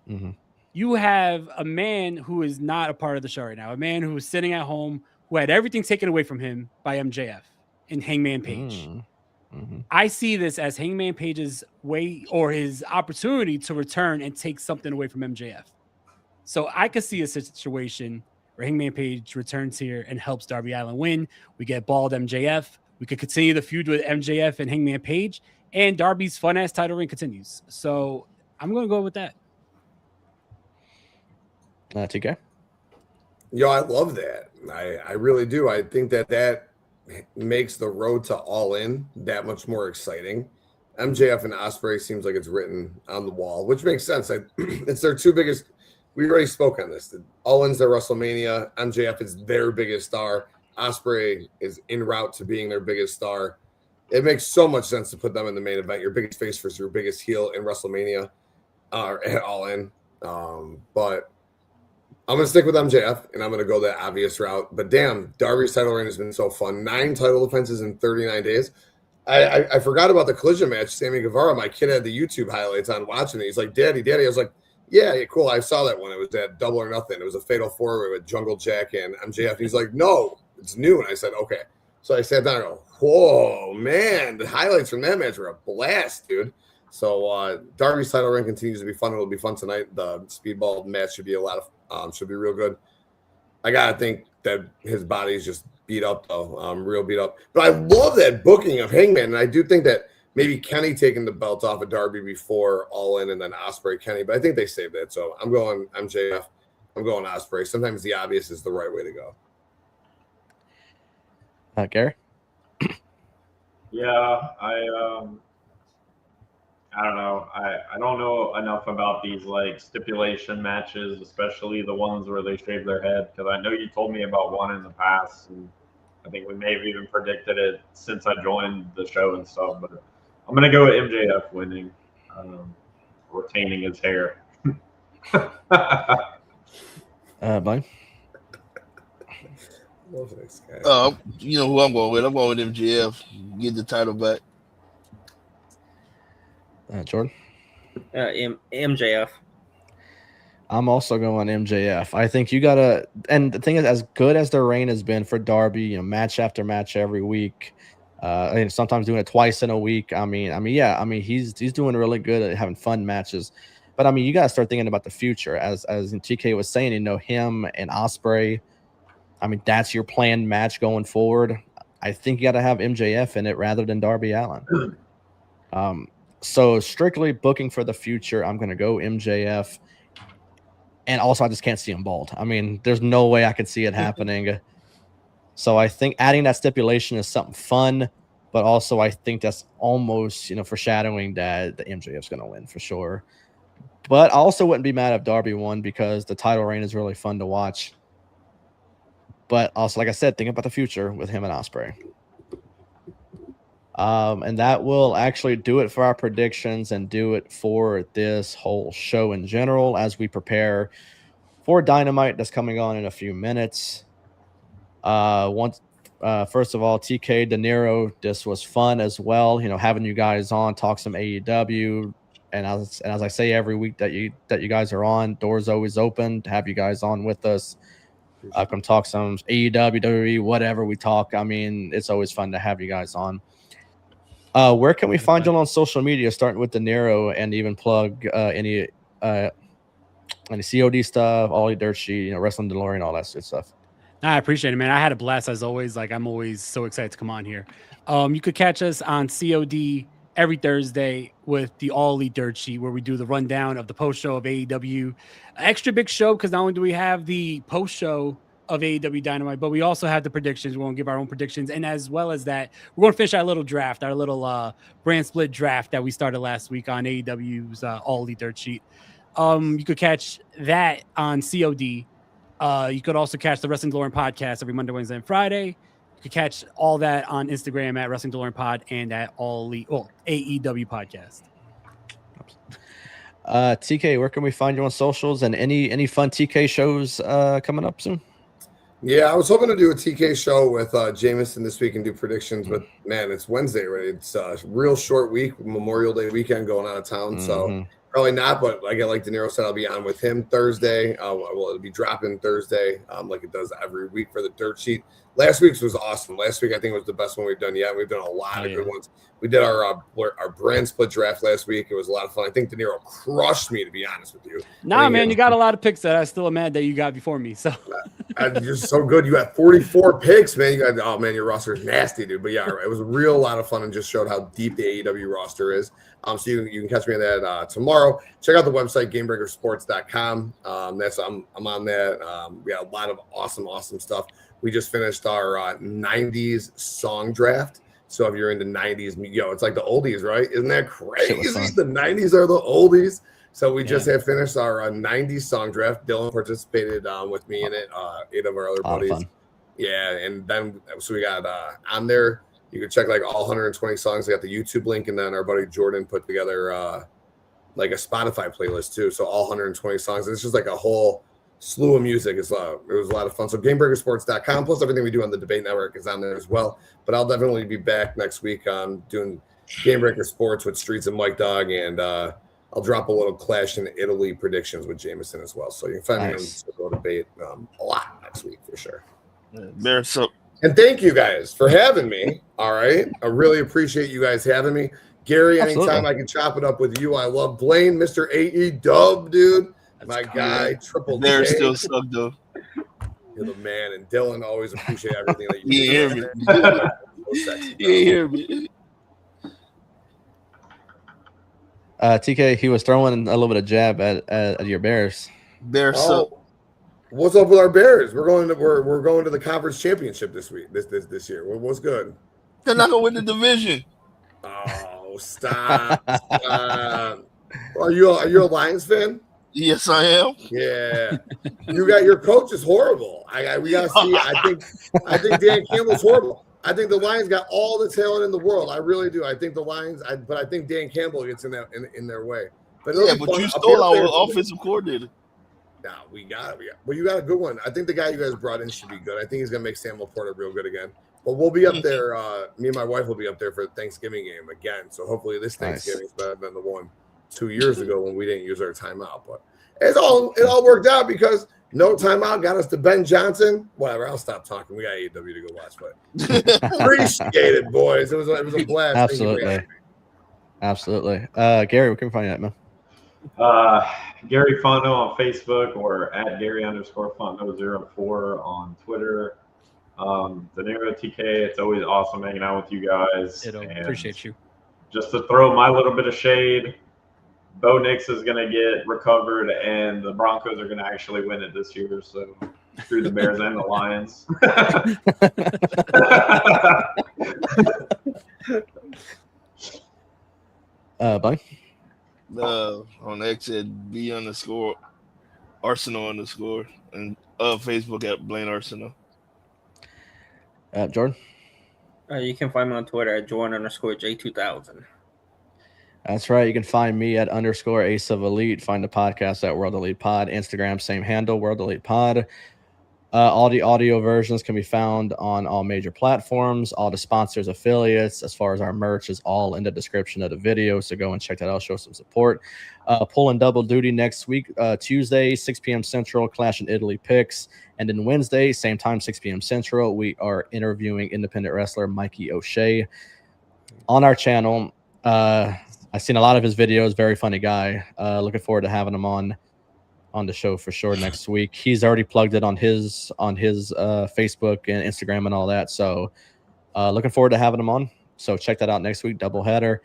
Mm-hmm. You have a man who is not a part of the show right now, a man who is sitting at home, who had everything taken away from him by MJF in Hangman Page. Mm-hmm. I see this as Hangman Page's way or his opportunity to return and take something away from MJF. So I could see a situation where Hangman Page returns here and helps Darby Allin win. We get bald MJF. We could continue the feud with MJF and Hangman Page, and Darby's fun-ass title reign continues. So I'm going to go with that. TK? Yo, I love that. I really do. I think that makes the road to All In that much more exciting. MJF and Ospreay seems like it's written on the wall, which makes sense. It's their two biggest. We already spoke on this. All In's their WrestleMania. MJF is their biggest star. Ospreay is en route to being their biggest star. It makes so much sense to put them in the main event. Your biggest face versus your biggest heel in WrestleMania at All In. But I'm going to stick with MJF, and I'm going to go that obvious route. But damn, Darby's title reign has been so fun. 9 title defenses in 39 days. I forgot about the collision match, Sammy Guevara. My kid had the YouTube highlights on watching it. He's like, Daddy. I was like, yeah, cool. I saw that one. It was at Double or Nothing. It was a fatal 4-way with Jungle Jack and MJF. He's like, no, it's new. And I said, okay. So I sat down and go, whoa, man. The highlights from that match were a blast, dude. So Darby's title reign continues to be fun. It'll be fun tonight. The speedball match should be should be real good. I gotta think that his body's just beat up though, real beat up. But I love that booking of Hangman, and I do think that maybe Kenny taking the belt off of Darby before All In and then Ospreay Kenny, but I think they saved it. So I'm going MJF. I'm going Ospreay. Sometimes the obvious is the right way to go. Gary? Yeah, I don't know. I don't know enough about these like stipulation matches, especially the ones where they shave their head, because I know you told me about one in the past, and I think we may have even predicted it since I joined the show and stuff. But I'm gonna go with MJF winning, retaining his hair. Blaine? Love this guy. You know who I'm going with? I'm going with MJF. Get the title back. Jordan? MJF. I'm also going MJF. I think you gotta, and the thing is, as good as their reign has been for Darby, you know, match after match every week, and sometimes doing it twice in a week. I mean, he's doing really good at having fun matches. But I mean, you gotta start thinking about the future. As TK was saying, you know, him and Ospreay. I mean, that's your planned match going forward. I think you got to have MJF in it rather than Darby Allin. So strictly booking for the future, I'm going to go MJF. And also, I just can't see him bald. I mean, there's no way I could see it happening. So I think adding that stipulation is something fun, but also I think that's almost, you know, foreshadowing that the MJF's going to win for sure. But I also wouldn't be mad if Darby won because the title reign is really fun to watch. But also, like I said, think about the future with him and Ospreay. And that will actually do it for our predictions and do it for this whole show in general as we prepare for Dynamite that's coming on in a few minutes. First of all, TK, De Niro, this was fun as well. You know, having you guys on, talk some AEW. And as I say every week that you guys are on, doors always open to have you guys on with us. Come talk some AEW, WWE, whatever we talk. I mean, it's always fun to have you guys on. Where can we find you on social media, starting with De Niro, and even plug any COD stuff, all your dirt sheet, you know, Wrestling DeLorean, all that good stuff? I appreciate it, man. I had a blast as always. Like, I'm always so excited to come on here. You could catch us on COD every Thursday with the All Elite Dirt Sheet, where we do the rundown of the post show of AEW. Extra big show, because not only do we have the post show of AEW Dynamite, but we also have the predictions. We're going to give our own predictions. And as well as that, we're going to finish our little draft, our little brand split draft that we started last week on AEW's All Elite Dirt Sheet. You could catch that on COD. You could also catch the Wrestling DeLorean podcast every Monday, Wednesday, and Friday. You can catch all that on Instagram at Wrestling DeLorean Pod and at AEW Podcast. TK, where can we find you on socials, and any fun TK shows coming up soon? Yeah, I was hoping to do a TK show with Jameson this week and do predictions, but man, it's Wednesday already. It's a real short week, Memorial Day weekend, going out of town, so probably not. But like De Niro said, I'll be on with him Thursday. It'll be dropping Thursday, like it does every week for the Dirt Sheet. Last week's was awesome. Last week I think was the best one we've done yet. We've done a lot of good ones. We did our brand split draft last week. It was a lot of fun. I think De Niro crushed me, to be honest with you. Nah, man, you got a lot of picks that I'm still mad that you got before me. So you're so good. You got 44 picks, man. Your roster is nasty, dude. But yeah, it was a real lot of fun and just showed how deep the AEW roster is. So you can catch me on that tomorrow. Check out the website, GameBreakerSports.com. I'm on that. We got a lot of awesome stuff. We just finished our 90s song draft. So if you're into 90s, it's like the oldies, right? Isn't that crazy? The 90s are the oldies. So we just have finished our 90s song draft. Dylan participated with me in it. 8 of our other buddies. Yeah, and then so we got on there. You can check like all 120 songs. I got the YouTube link, and then our buddy Jordan put together like a Spotify playlist too. So all 120 songs. It's just like a whole slew of music. It was a lot of fun. So GameBreakerSports.com plus everything we do on the Debate Network is on there as well. But I'll definitely be back next week on doing GameBreaker Sports with Streets and Mike Dog, and I'll drop a little Clash in Italy predictions with Jameson as well. So you can find me on the Debate a lot next week for sure. And thank you guys for having me. All right. I really appreciate you guys having me. Gary, anytime I can chop it up with you, I love Blaine, Mr. AEW, dude. My guy, Triple J. They're still subbed though. You're the man. And Dylan, always appreciate everything that you do. You hear me? You hear me? TK, he was throwing a little bit of jab at your Bears. Bears suck. Oh, what's up with our Bears? We're going to the conference championship this week. This year. What's good? They're not gonna win the division. Oh, stop! Are you a Lions fan? Yes, I am. Yeah, you got your coach is horrible. We gotta see. I think Dan Campbell's horrible. I think the Lions got all the talent in the world. I really do. I think the Lions, but I think Dan Campbell gets in their way. But yeah, but you stole our offensive coordinator. No, we got. Well, you got a good one. I think the guy you guys brought in should be good. I think he's gonna make Sam Laporta real good again. But we'll be up there. Me and my wife will be up there for the Thanksgiving game again. So hopefully this Thanksgiving is better than the one 2 years ago when we didn't use our timeout. But it all worked out because no timeout got us to Ben Johnson. Whatever. I'll stop talking. We got AEW to go watch. But appreciate it, boys. It was a blast. Absolutely. Gary, where can we find you at, man? Gary Fondo on Facebook or at Gary_Fondo04 on Twitter. De Niro, TK, it's always awesome hanging out with you guys. Appreciate you. Just to throw my little bit of shade, Bo Nix is going to get recovered, and the Broncos are going to actually win it this year. So screw the Bears and the Lions. Bunny? On X at B_Arsenal_, and Facebook at Blaine Arsenal. Jordan? You can find me on Twitter at Jordan_J2000. That's right. You can find me at _Ace of Elite. Find the podcast at World Elite Pod. Instagram, same handle, World Elite Pod. All the audio versions can be found on all major platforms. All the sponsors, affiliates, as far as our merch, is all in the description of the video. So go and check that out. Show some support. Pulling double duty next week, Tuesday, 6 p.m. Central, Clash in Italy picks. And then Wednesday, same time, 6 p.m. Central, we are interviewing independent wrestler Mikey O'Shea on our channel. I've seen a lot of his videos. Very funny guy. Looking forward to having him on the show for sure next week. He's already plugged it on his Facebook and Instagram and all that. So looking forward to having him on. So check that out next week, doubleheader.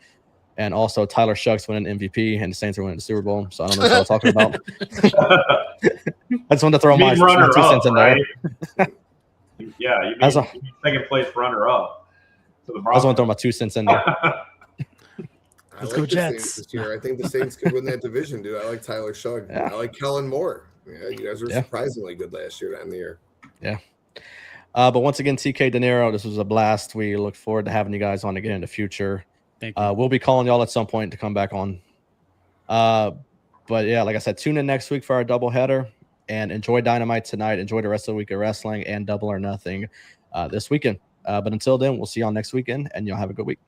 And also Tyler Shucks winning MVP and the Saints are winning the Super Bowl. So I don't know what y'all talking about. I just wanted to throw my 2 cents in there. Right? Yeah, you mean second place runner up. So I just want to throw my 2 cents in there. Let's go Jets. This year. I think the Saints could win that division, dude. I like Tyler Shug. Yeah. I like Kellen Moore. Yeah, you guys were surprisingly good last year to end the year. Yeah. But once again, TK De Niro, this was a blast. We look forward to having you guys on again in the future. Thank you. We'll be calling y'all at some point to come back on. But yeah, like I said, tune in next week for our doubleheader and enjoy Dynamite tonight. Enjoy the rest of the week of wrestling and Double or Nothing this weekend. But until then, we'll see y'all next weekend and y'all have a good week.